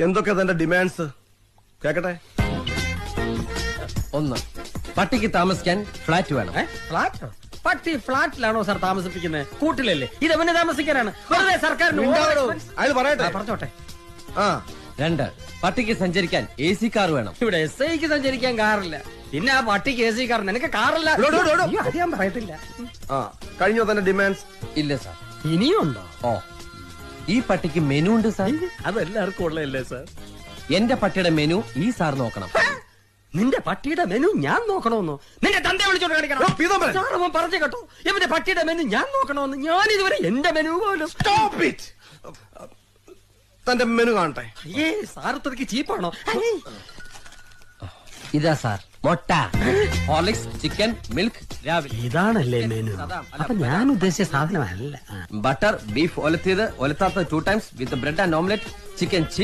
എന്തൊക്കെ തന്റെ ഡിമാൻഡ്സ് കേക്കട്ടെ? 1, പട്ടിക്ക് താമസിക്കാൻ ഫ്ലാറ്റ് വേണം. ഫ്ലാറ്റ്? പട്ടി ഫ്ലാറ്റിലാണോ സാർ താമസിപ്പിക്കുന്നത്? കൂട്ടിലല്ലേ? ഇത് എവനെ താമസിക്കാനാണ്? വെറുതെ സർക്കാരിന് അയാൾ പറയട്ടെ. പറഞ്ഞോട്ടെ. 2, പട്ടിക്ക് സഞ്ചരിക്കാൻ AC കാർ വേണം. ഇവിടെ SIക്ക് സഞ്ചരിക്കാൻ കാറില്ല, പിന്നെ ആ പട്ടിക്ക് AC കാർ. നിനക്ക് കാറില്ല? അയ്യോ, അത് ഞാൻ പറയത്തില്ല. കഴിഞ്ഞോ തന്റെ ഡിമാൻഡ്സ്? ഇല്ല സാർ. ഇനിയും ഉണ്ടോ? ഓ, ഈ പട്ടിക്ക് മെനു ഉണ്ട് സാർ. അതെല്ലാവർക്കും ഉള്ളതല്ലേ സാർ? എന്റെ പട്ടിയുടെ മെനു ഈ സാർ നോക്കണം. നിന്റെ പട്ടിയുടെ മെനു ഞാൻ നോക്കണമെന്നോ? നിന്റെ തന്റെ വിളിച്ചോണ്ട് കാണിക്കണം. സാർ അവൻ പറഞ്ഞു കേട്ടോ, ഇവന്റെ പട്ടിയുടെ മെനു ഞാൻ നോക്കണമെന്ന്. ഞാൻ ഇതുവരെ എന്റെ മെനു പോലും. തന്റെ മെനു കാണട്ടെ. ഏ സാർ ഇത്രയ്ക്ക് ചീപ്പാണോ? ഇതാ സാർ, മുട്ട, ഹോർലിക്സ്, ചിക്കൻ, മിൽക്ക് രാവിലെ. ഇതാണല്ലേ മെനു? അപ്പൊ ഞാൻ ഉദ്ദേശിച്ച സാധനമല്ല. ബട്ടർ, ബീഫ് ഒലത്തിയത്, ഒലത്താത്ത 2 times with bread and omelette, chicken